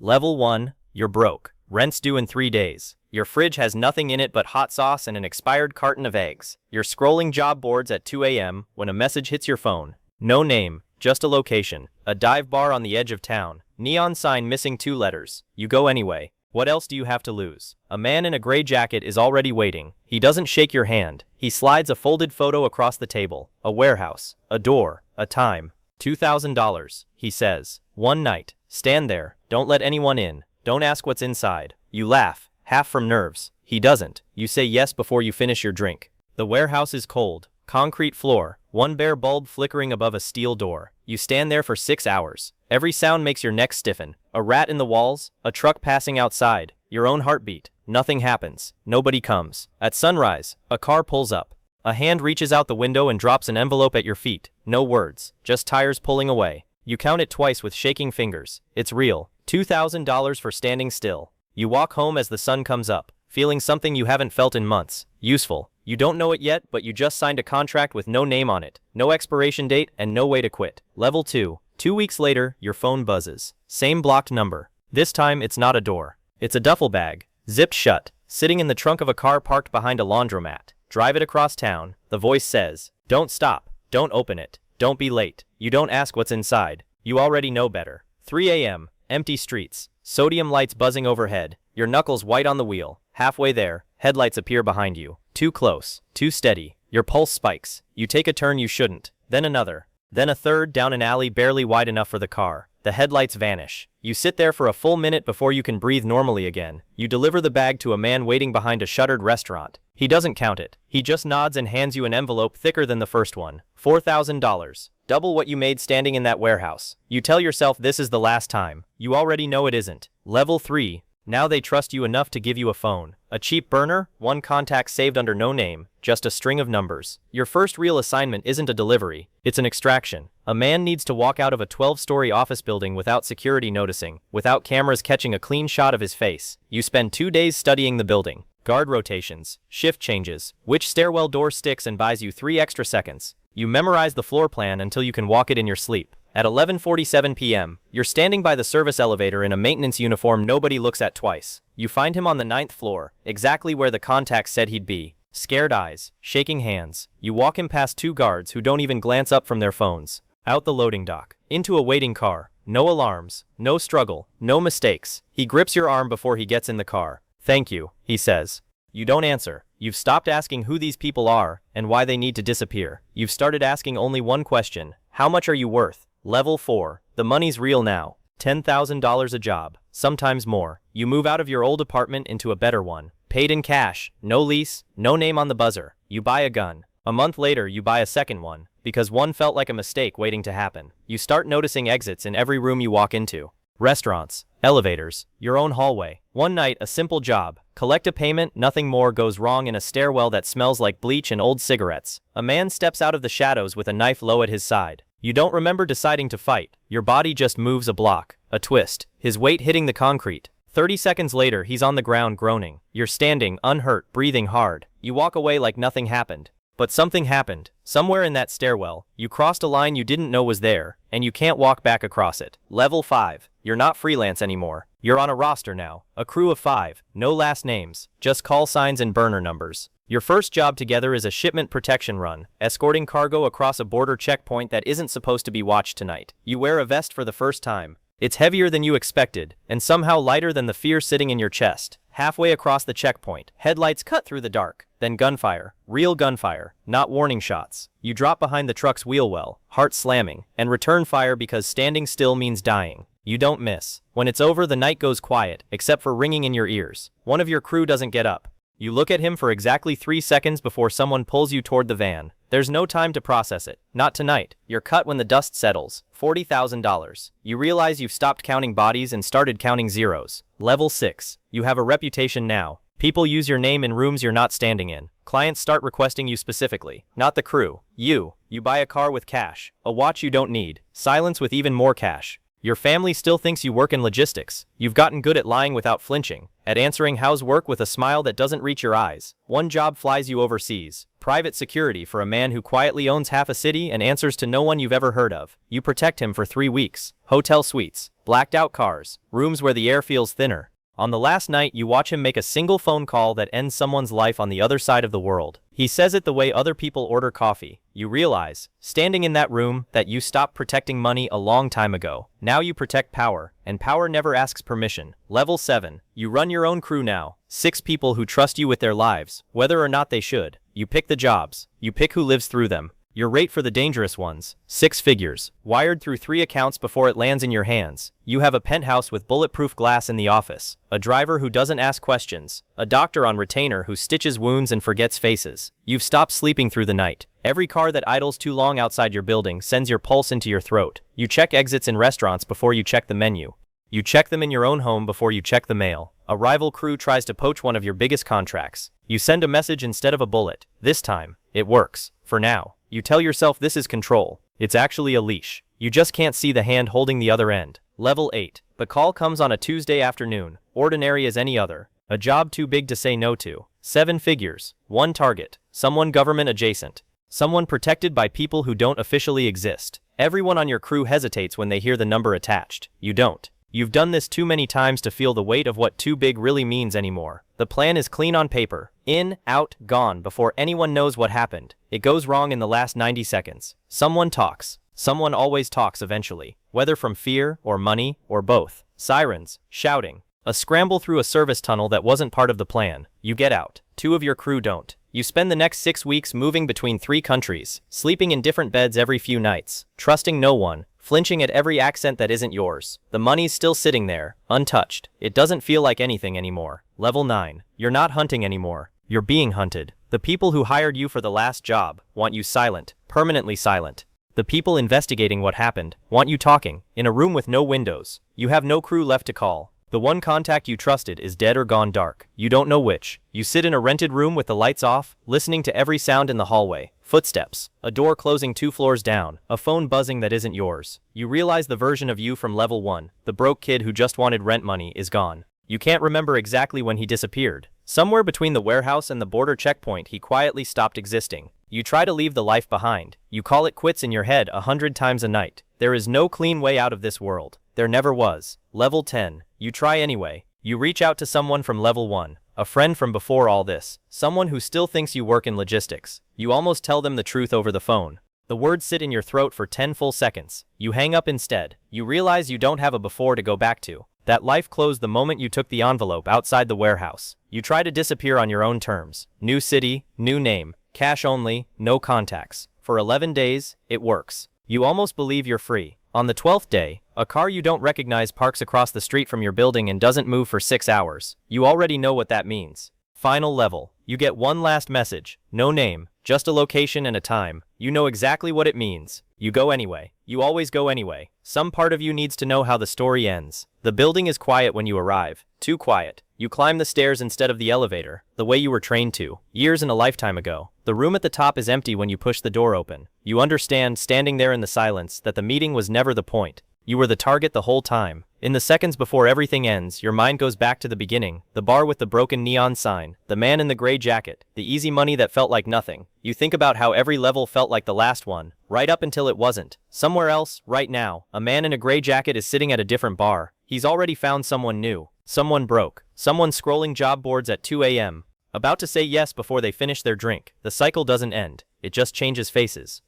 Level 1, you're broke. Rent's due in 3 days. Your fridge has nothing in it but hot sauce and an expired carton of eggs. You're scrolling job boards at 2 a.m. when a message hits your phone. No name, just a location. A dive bar on the edge of town. Neon sign missing 2 letters. You go anyway. What else do you have to lose? A man in a gray jacket is already waiting. He doesn't shake your hand. He slides a folded photo across the table. A warehouse. A door. A time. $2,000, he says. One night. Stand there. Don't let anyone in. Don't ask what's inside. You laugh, half from nerves. He doesn't. You say yes before you finish your drink. The warehouse is cold. Concrete floor. One bare bulb flickering above a steel door. You stand there for 6 hours. Every sound makes your neck stiffen. A rat in the walls. A truck passing outside. Your own heartbeat. Nothing happens. Nobody comes. At sunrise, a car pulls up. A hand reaches out the window and drops an envelope at your feet. No words. Just tires pulling away. You count it twice with shaking fingers. It's real. $2,000 for standing still. You walk home as the sun comes up, feeling something you haven't felt in months. Useful. You don't know it yet, but you just signed a contract with no name on it, no expiration date, and no way to quit. Level 2. 2 weeks later, your phone buzzes. Same blocked number. This time, it's not a door. It's a duffel bag, zipped shut, sitting in the trunk of a car parked behind a laundromat. Drive it across town. The voice says, "Don't stop. Don't open it. Don't be late." You don't ask what's inside. You already know better. 3 a.m. Empty streets. Sodium lights buzzing overhead. Your knuckles white on the wheel. Halfway there, headlights appear behind you. Too close. Too steady. Your pulse spikes. You take a turn you shouldn't. Then another. Then a third down an alley barely wide enough for the car. The headlights vanish. You sit there for a full minute before you can breathe normally again. You deliver the bag to a man waiting behind a shuttered restaurant. He doesn't count it. He just nods and hands you an envelope thicker than the first one. $4,000. Double what you made standing in that warehouse. You tell yourself this is the last time. You already know it isn't. Level 3. Now they trust you enough to give you a phone. A cheap burner, one contact saved under no name, just a string of numbers. Your first real assignment isn't a delivery, it's an extraction. A man needs to walk out of a 12-story office building without security noticing, without cameras catching a clean shot of his face. You spend 2 days studying the building. Guard rotations, shift changes, which stairwell door sticks and buys you 3 extra seconds. You memorize the floor plan until you can walk it in your sleep. At 11:47 p.m., you're standing by the service elevator in a maintenance uniform nobody looks at twice. You find him on the 9th floor, exactly where the contact said he'd be. Scared eyes, shaking hands. You walk him past 2 guards who don't even glance up from their phones. Out the loading dock. Into a waiting car. No alarms, no struggle, no mistakes. He grips your arm before he gets in the car. "Thank you," he says. You don't answer. You've stopped asking who these people are and why they need to disappear. You've started asking only one question. How much are you worth? Level 4. The money's real now. $10,000 a job. Sometimes more. You move out of your old apartment into a better one. Paid in cash. No lease. No name on the buzzer. You buy a gun. A month later you buy a second one, because one felt like a mistake waiting to happen. You start noticing exits in every room you walk into. Restaurants. Elevators. Your own hallway. One night, a simple job. Collect a payment, nothing more goes wrong in a stairwell that smells like bleach and old cigarettes. A man steps out of the shadows with a knife low at his side. You don't remember deciding to fight. Your body just moves a block. A twist. His weight hitting the concrete. 30 seconds later, he's on the ground groaning. You're standing, unhurt, breathing hard. You walk away like nothing happened. But something happened. Somewhere in that stairwell, you crossed a line you didn't know was there, and you can't walk back across it. Level 5. You're not freelance anymore. You're on a roster now. A crew of 5. No last names. Just call signs and burner numbers. Your first job together is a shipment protection run, escorting cargo across a border checkpoint that isn't supposed to be watched tonight. You wear a vest for the first time. It's heavier than you expected, and somehow lighter than the fear sitting in your chest. Halfway across the checkpoint, headlights cut through the dark. Then gunfire. Real gunfire, not warning shots. You drop behind the truck's wheel well, heart slamming, and return fire because standing still means dying. You don't miss. When it's over, the night goes quiet, except for ringing in your ears. One of your crew doesn't get up. You look at him for exactly 3 seconds before someone pulls you toward the van. There's no time to process it. Not tonight. You're cut when the dust settles. $40,000. You realize you've stopped counting bodies and started counting zeros. Level 6. You have a reputation now. People use your name in rooms you're not standing in. Clients start requesting you specifically, not the crew. You buy a car with cash, a watch you don't need, silence with even more cash. Your family still thinks you work in logistics. You've gotten good at lying without flinching, at answering how's work with a smile that doesn't reach your eyes. One job flies you overseas. Private security for a man who quietly owns half a city and answers to no one you've ever heard of. You protect him for 3 weeks. Hotel suites, blacked out cars, rooms where the air feels thinner. On the last night, you watch him make a single phone call that ends someone's life on the other side of the world. He says it the way other people order coffee. You realize, standing in that room, that you stopped protecting money a long time ago. Now you protect power, and power never asks permission. Level 7. You run your own crew now. 6 people who trust you with their lives, whether or not they should. You pick the jobs. You pick who lives through them. Your rate for the dangerous ones, 6 figures, wired through 3 accounts before it lands in your hands. You have a penthouse with bulletproof glass in the office, a driver who doesn't ask questions, a doctor on retainer who stitches wounds and forgets faces. You've stopped sleeping through the night. Every car that idles too long outside your building sends your pulse into your throat. You check exits in restaurants before you check the menu. You check them in your own home before you check the mail. A rival crew tries to poach one of your biggest contracts. You send a message instead of a bullet. This time, it works. For now. You tell yourself this is control. It's actually a leash. You just can't see the hand holding the other end. Level 8. The call comes on a Tuesday afternoon, ordinary as any other. A job too big to say no to. 7 figures. 1 target. Someone government adjacent. Someone protected by people who don't officially exist. Everyone on your crew hesitates when they hear the number attached. You don't. You've done this too many times to feel the weight of what too big really means anymore. The plan is clean on paper. In, out, gone before anyone knows what happened. It goes wrong in the last 90 seconds. Someone talks. Someone always talks eventually. Whether from fear, or money, or both. Sirens, shouting. A scramble through a service tunnel that wasn't part of the plan. You get out. 2 of your crew don't. You spend the next 6 weeks moving between 3 countries, sleeping in different beds every few nights, trusting no one, flinching at every accent that isn't yours. The money's still sitting there, untouched. It doesn't feel like anything anymore. Level 9. You're not hunting anymore. You're being hunted. The people who hired you for the last job want you silent, permanently silent. The people investigating what happened want you talking, in a room with no windows. You have no crew left to call. The one contact you trusted is dead or gone dark. You don't know which. You sit in a rented room with the lights off, listening to every sound in the hallway. Footsteps, a door closing 2 floors down, a phone buzzing that isn't yours. You realize the version of you from level 1, the broke kid who just wanted rent money, is gone. You can't remember exactly when he disappeared. Somewhere between the warehouse and the border checkpoint, he quietly stopped existing. You try to leave the life behind. You call it quits in your head 100 times a night. There is no clean way out of this world. There never was. Level 10. You try anyway. You reach out to someone from level 1, a friend from before all this, someone who still thinks you work in logistics. You almost tell them the truth over the phone. The words sit in your throat for 10 full seconds. You hang up instead. You realize you don't have a before to go back to. That life closed the moment you took the envelope outside the warehouse. You try to disappear on your own terms. New city, new name, cash only, no contacts. For 11 days, it works. You almost believe you're free. On the 12th day, a car you don't recognize parks across the street from your building and doesn't move for 6 hours. You already know what that means. Final level. You get one last message. No name, just a location and a time. You know exactly what it means. You go anyway. You always go anyway. Some part of you needs to know how the story ends. The building is quiet when you arrive. Too quiet. You climb the stairs instead of the elevator, the way you were trained to, years and a lifetime ago. The room at the top is empty when you push the door open. You understand, standing there in the silence, that the meeting was never the point. You were the target the whole time. In the seconds before everything ends, your mind goes back to the beginning, the bar with the broken neon sign, the man in the gray jacket, the easy money that felt like nothing. You think about how every level felt like the last one, right up until it wasn't. Somewhere else, right now, a man in a gray jacket is sitting at a different bar. He's already found someone new, someone broke, someone scrolling job boards at 2 a.m., about to say yes before they finish their drink. The cycle doesn't end, it just changes faces.